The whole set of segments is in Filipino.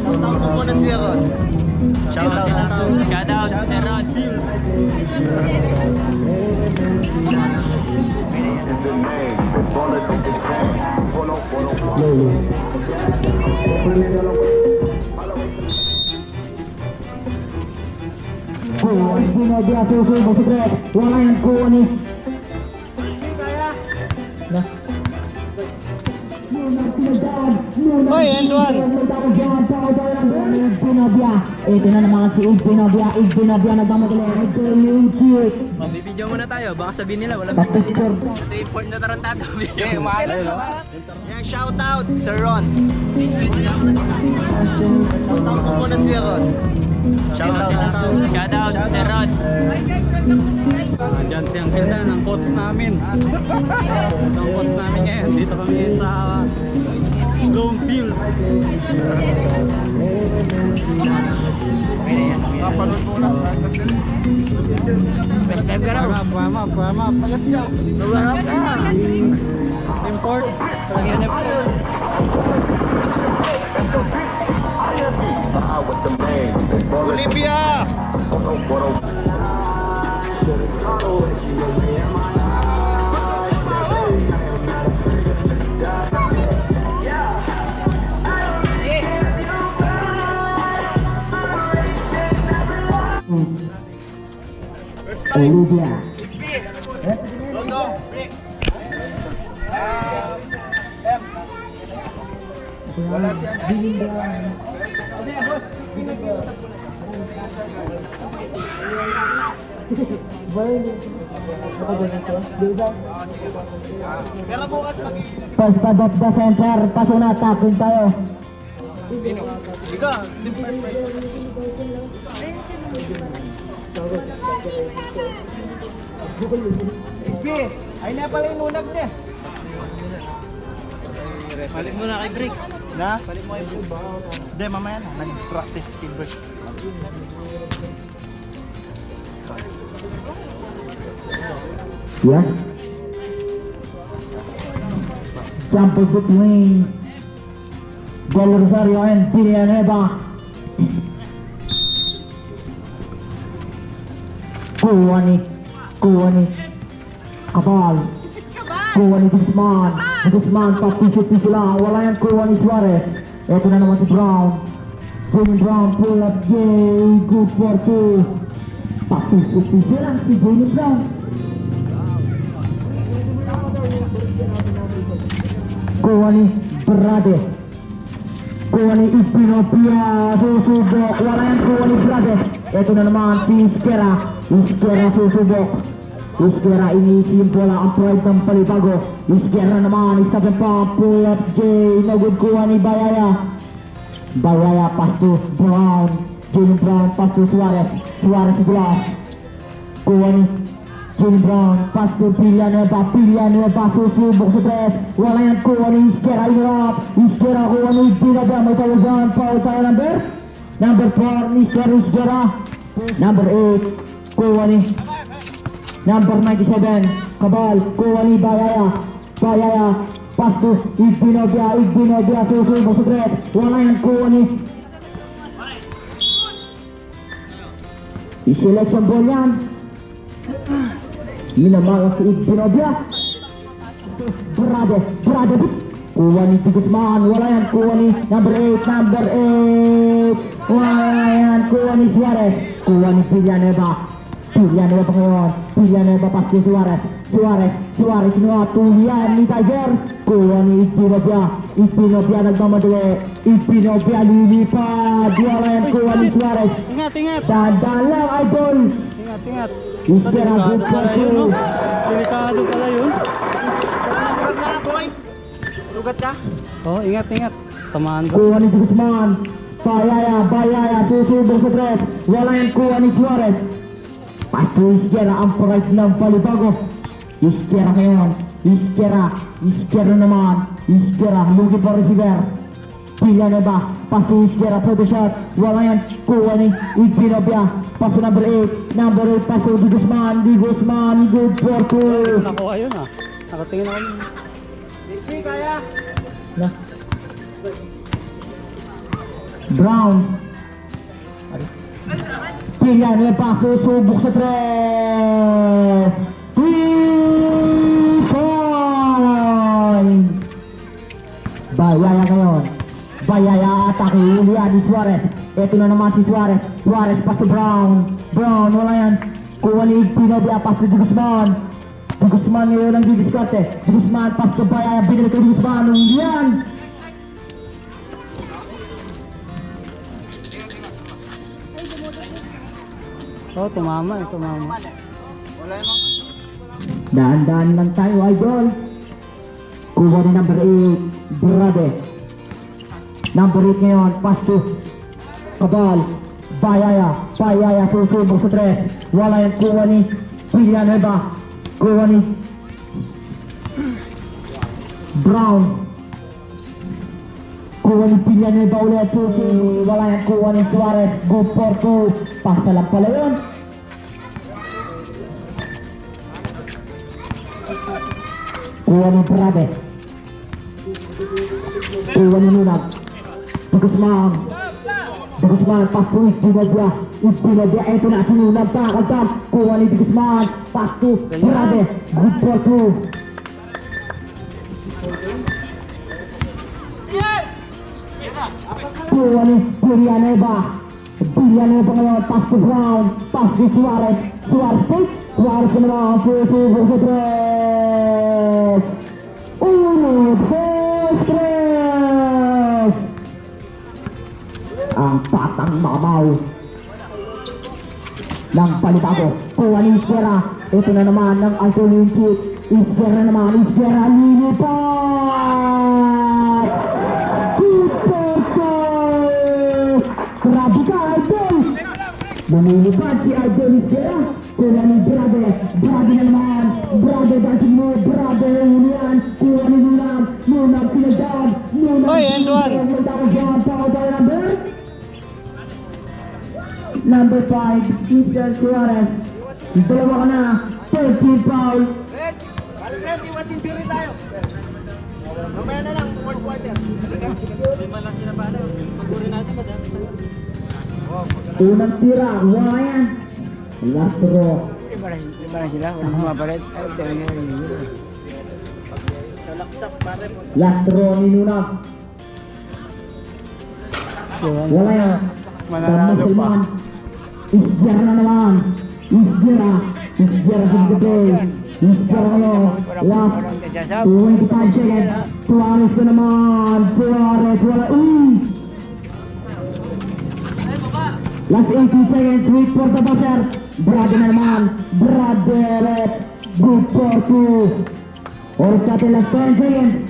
Shoutout mo muna si Ron. Shoutout. Shoutout, Sir Ron. Biasa subuh sekret, wala yang kuning. Hoy, Endwan! Ito na naman si Igbinabia nagmamadali. Bibidyo muna tayo, baka sabihin nila walang Tapos ito import na tarantado. Yan, shoutout, Sir Ron. Shoutout mo muna si Ron. Shoutout. Shoutout, Sir Ron. Andyan si Uncle Dan, ang coach namin. Ito ang coach namin ngayon. Dito kami ngayon sa Bloomfield. Kapanood mo lang. Subscribe ka na. Warm up. Import. Talagang import. Olivia! Olivia. Logo, Rick. Wala siya. Pero bukas Pas the center, pasok na tapin tayo. Ika, ay na pala yung nunag niya. Balik muna kay Bricks. Na? Hindi, mamaya na. Nag-practice si Bruce. Yeah. Jump between Del Rosario and Villanueva. Kuwani Kabal. Kuwani Guzman pati-pati lang. Wala yan Kuwani Suarez. Ito na naman si Brown. Jimmy Brown pull up Jay. Good for two. Pati-pati lang si Jimmy Brown. Kuwani Brade. Kuwani Ipinopia. Susubok. Wala yan Kuwani Brade. Ito na naman si Iskera susubok. Iskera iniisi yung bola ang pride ng Palibago. Iskera naman, isa pa pull up J. No good Kuwani Bayaya pass to Brown. Jimmy Brown pass to Suarez glass. Kuwani Jimmy Brown pass to Villanueva susubok sa tres. Wala yan Kuwani Iskera inirap. Iskera Kuwani Binaba may tawagan. Foul tayo number 4 Iskera. Number 8 Kuwani. Number 97 Kabal. Kuwani Bayaya pass to Igbinabia susubok sa tres. Wala yan Kuwani. I-selection ball yan. Minamalas si Igbinabia. Brade. Kuwani Guzman. Wala yan Kuwani. Number 8. Wala yan Kuwani Suarez. Kuwani Villanueva ngayon. Villanueva pas ke Suarez nga tulian ni Tiger. Kuwani Igbinabia nagmamadali. Igbinabia lilipad. Wala yan Kuwani Suarez. Ingat. Tandaan lang idol. Ingat. Iskera good for Pala yun, no? two. Delikado pala yun. Huwag na, boy. Lugat ka? Oh, ingat. Tamaan ko. Kuwani Guzman. Bayaya susubok sa tres. Wala yan Kuwani Suarez. Pasto Iskera ang pride ng Palibago. Iskera ngayon. Iskera naman. Lugi pa receiver. Villanueva. Pasto Iskera photo shot. Wala yan Kuwani Igbinabia. Pasto number 8. Pasto di Guzman. Good for two. Nakuha yun ah. Nakatingin ako. Hindi kaya. Na. Brown. Villanueva susubok sa 3. 3 point! Bayaya ngayon. Bayaya atake. Ulian ni Suarez. Ito na naman si Suarez. Suarez pas to Brown. Brown, wala yan. Kuha ni Pinobia pas to Guzman. Guzman ngayon ang didiskarte. Guzman pas to Bayaya. Binili kay Guzman. Ulian. Oh, tumama. Daan-daan lang tayo, idol. Kuha ni number 8, Brade. Number 8 ngayon, pass to Cabal. Bayaya susubok sa 3. Wala yan, kuha ni Villanueva. Kuha ni Brown. Kuha ni Villanueva ulit, susubok. Wala yan, kuha ni Suarez. Go for 2. Pasa lang pala yun. Kuha ni Brade. Kuha ni Lunag. Guzman. Guzman, pas to Pinobia. Pinobia, ito na si Lunag. Kakagam. Kuha ni Guzman. Pas to Brade. Good for 2. Kuha ni Villanueva. Villanueva ngayon, pas to Brown. Pas to Suarez. Suarez pick. Suarez na naman. Susubok sa 3. 1, 2, 3. Ang patang mamaw ng palibago. Kuha ni Iskera. Ito na naman ng Alcolin Kit. Iskera na naman. Iskera lilipat. Grabe ka, Idol. Lumilipad si Idol Iskera. Kuha ni Brade. Brade na naman. Brade dancing mo. Brade ulian. Kuha ni Lunag. Lunag pinagdaan. Lunag. Oy, Edward. Number 5, Cristian Suarez. Dalawa ka na. 13 foul. Iwasin pili tayo. Mamaya na lang, fourth quarter. Lima lang sila pa. Pag-uri natin ba? Unang tira. Wala yan. Last row. Lima na sila. Walang mapalit. Sa laksak, pare mo. Last row ni Lunag. Wala yan. Mananalo pa. Iskera na naman. Iskera sa play. Iskera ngayon. Last 25 seconds. Suarez na naman. Suarez wala. Last 80 seconds. Wait for the buzzer. Brade na naman. Brade left. Good for 2. Oras natin last 10 seconds.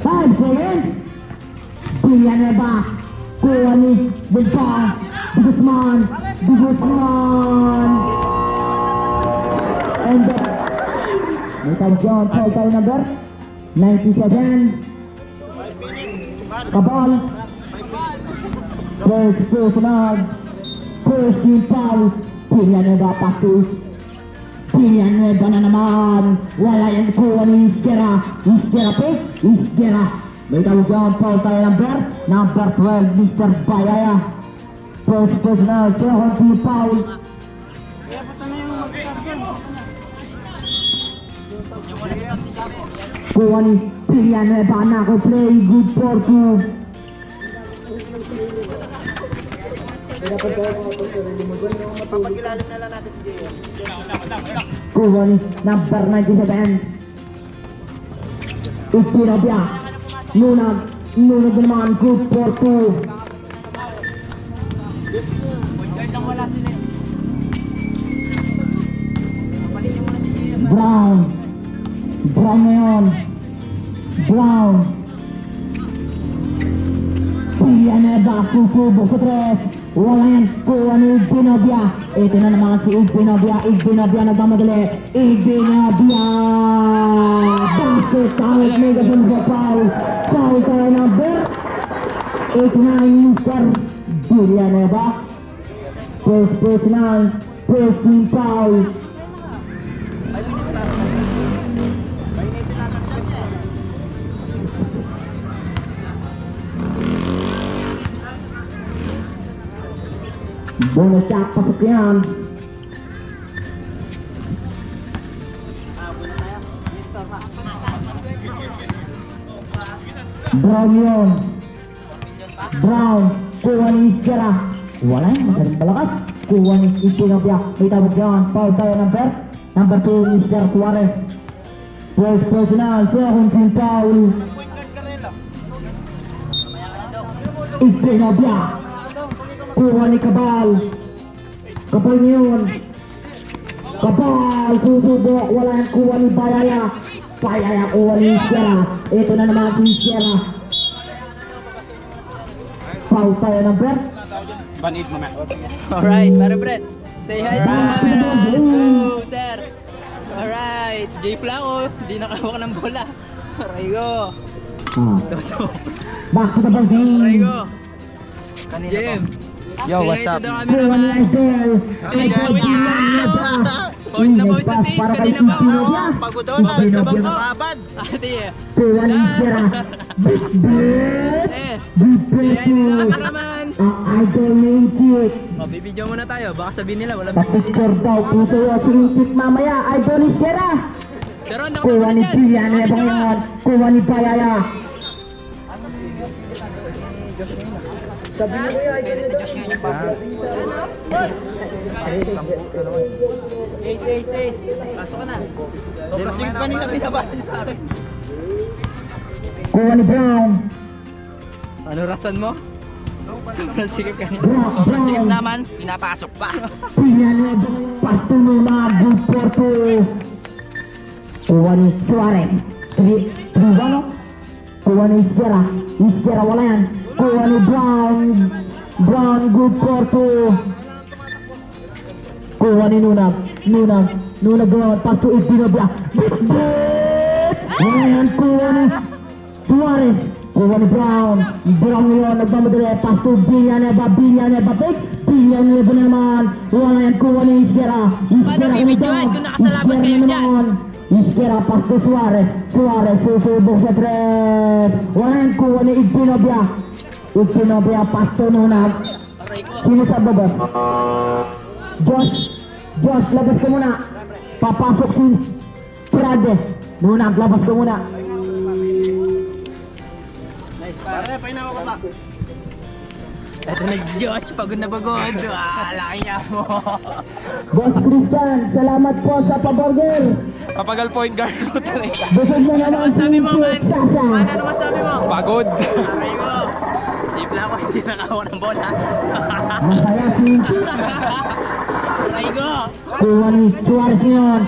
5 seconds. Villanueva. Kuha ni Guzman. And may tawag dyan, foul tayo number 97. Cabal. First personal. First team foul. Villanueva pass to Villanueva na naman. Wala yan, kuha ni Iskera. Iskera pick. Iskera. May tawag dyan, foul tayo number 12, Mr. Bayaya. First personal, second team foul. Kuha ni Villanueva na ako play, good for 2. Papagilalim na lang natin si Jay. Kuha ni number 97. Pinobia. Lunag na naman, good for 2. Brown ngayon. Villanueva, susubok sa 3. Wala yan, kuha ni Pinobia. Ito na naman si Pinobia nagmamadali. Pinobia. Basket out, Megaton for foul. Foul tayo number 89, Mr. Villanueva. First personal, first team foul. Bonus shot, pasok yan. Brown yun. Brown, kuha ni Iskera. Wala yan, magaling palakas. Kuha ni Iskera. May tabot yan. Foul tayo number 2, Mr. Suarez. First personal, second team foul. Iskera. Kuha ni Kabal. Kabal niya yun. Kabal, susubok. Wala yan, kuha ni Bayaya. Bayaya, kuha ni Iskera. Ito na naman si Iskera. Foul tayo number. Banit mo, man. Alright, para Brett. Say hi to the camera. Let's go, sir. Alright, Jay Flaco. Hindi nakahawak ng bola. Aray go. Back to the ball game. Aray go. Jim. Yo, what's up? Say hi to the cameraman. Say hi to the cameraman. Pawis na si Ace. Kanina pa ako. Pagod doon, nabang babad. Ate eh. Kuha ni Iskera. Big bet. Eh. Big Say hi to the bet. cameraman. Ang idol ni Ichik. O, bibidyo muna tayo. Baka sabihin nila walang Tapos daw, puso yung sinipit mamaya. Idol ni Iskera. Pero ang Kuha ni Villanueva ngayon. Kuha ni Bayaya. Pasok ka na. Sobrang sigit pa nila binabasa niya sa akin. Kuha ni Brown. Ano rason mo? Sobrang sigit ka nila. Brown. Brown. Naman, pinapasok pa. Villanueva. Patuloy na. Good for two. Kuha ni Suarez. Sige, no? Kuha ni Iskera. Iskera wala yan. Kuha ni Brown. Brown, good for two. Kuha ni Nunag. Nunag doon. Pass to Itinobia. Wala yan. Kuha ni Suarez. Kuha ni Brown. Brown yun. Nagmamadali. Pass to Villanueva. Villanueva na naman. Wala yan. Kuha ni Iskera. Paano bibidyoan kung nakasalabat kayo dyan? Iskera pas to Suarez. Suarez susubok sa tres. Wala yan. Kuha ni Itinobia pas to Nunag. Sino sa baba? Josh, labas ka muna. Papasok si Prade. Nunag, labas ka muna. Pare, painaw ka ba? Eto na si Josh, pagod na pagod. Laki niya mo. Boss Christian, salamat po sa paborger. Papagal point guard mo talaga. Busog na naman si Sabi mo man, Sasa. ano masabi mo? Pagod. Aray mo. Di Flaco, hindi nakawa ng bola. Masaya si Aray ko. Kuha ni Suarez ngayon.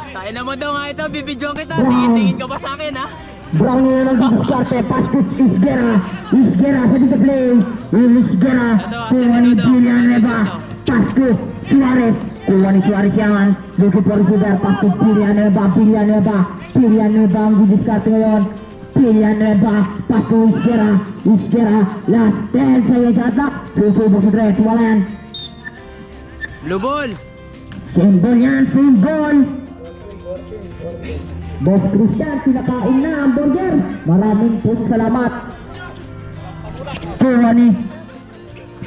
Kaya na mo daw nga ito, bibidyoan kita. Tingin-tingin ka pa sa akin ha? Brown ngayon ang diskarte. Paskut Iskera. Iskera sa dito play. Iskera. Kuha ni Villanueva. Paskut Suarez. Kuha ni Suarez yan. Lukit for receiver. Paskut Villanueva. Villanueva ang diskarte ngayon. Villanueva. Paskut Iskera. Iskera. Last 10 sa attack. Susubok sa tres. Wala yan. Lubol. Symbol yan. Symbol. Boss Christian, pinakain na ang burger. Maraming po salamat. Kuha ni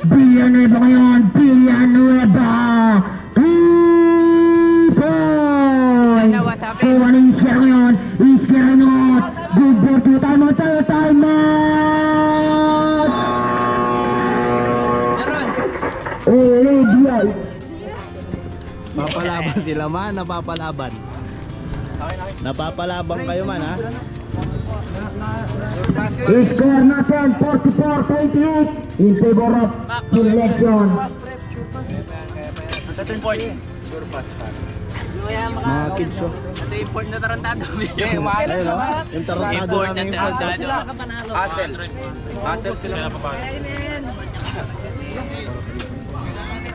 Villanueva ngayon. Villanueva. 3 Ano, what happened? Kuha ni Iskera ngayon. Iskera not. Good for two. Time out. Meron. Oledial. Napapalaban sila man, napapalaban. Napapalaban kayo man, ha? Score natin 44-28 in favor of Selection. Mga kids, oh. Ito import na tarantado. Ayun, oh. Yung tarantado Import na namin. tarantado. Hassle sila na papagod.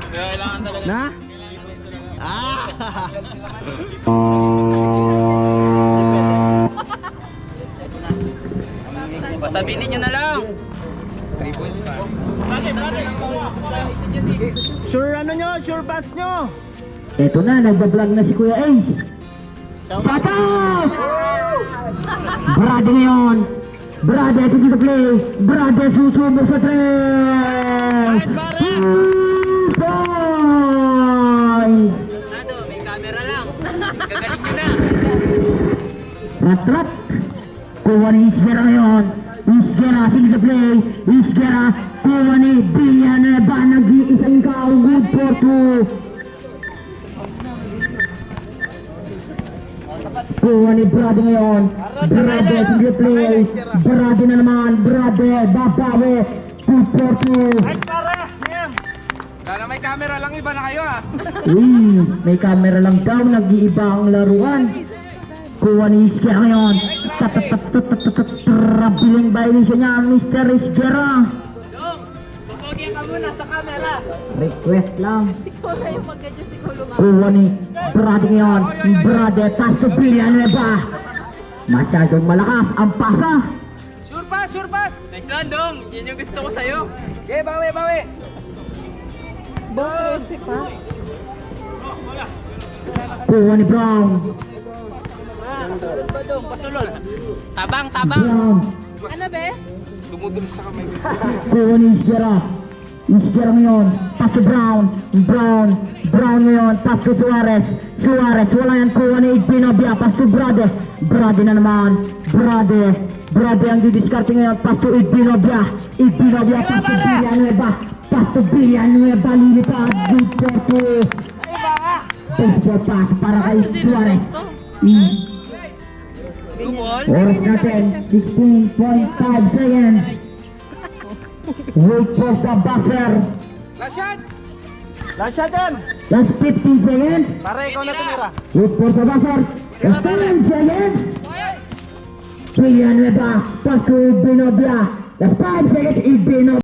Kaya kailangan talaga. Na? Ah! Pasabihin nyo na lang. Sure ano nyo? Sure pass nyo? Ito na, nagbablog na si Kuya Ace. Patas! Brade ngayon. Brade, ito dito play. Brade susubok sa tres. point! Ano, may camera lang. Gagaling nyo na. Rat-rat. Kuha ni Isgera ngayon. Isgera, sino sa play? Isgera, kuha ni Villanueva. Nag-iisang ikaw. Good for two. Kuha ni Brady ngayon. Brady, sino sa play? Brady na naman. Brady, babawi. Good for two. Nice pare! Ma'am! Kala may camera lang, iba na kayo ah. May camera lang daw. Nag-iiba ang laruan. Kuha ni Isgera ngayon. Trabiling violation niya, Mr. Isgera. Pupogyan ka muna sa camera. Request lang. Ikaw na yung mag-adjust, ikaw lumabas. Kuha ni Brady ngayon. Brady, taas to Villanueva. Masyadong malakas ang pasa. Sure pass, sure pass. Nice one, Dong. Yan yung gusto ko sa'yo. Okay, bawi, bawi. Kuha ni Brown. Tabang, tabang. Brown. Ano be? Dumudulis sa kamay. Kuha ni Isgera. Isgera ngayon. Pass to Brown. Brown. Brown ngayon. Pass to Suarez. Suarez. Wala yan. Kuha ni Igbenobia. Pass to Brady. Brady na naman. Brady. Brady ang didiskarte ngayon. Pass to Igbenobia. Igbenobia. Pass to Villanueva. Pass to Villanueva. Lilipad. Good for two. Pass for pass para kay Suarez. Oras natin, 16.5 seconds. Wait for the buzzer. Last shot. Last shot yan! Last 15 seconds. Pare, ikaw na tumira. Wait for the buzzer. Last 10 seconds. Villanueva, pass to Igbenobia. Last 5 seconds, Igbenobia.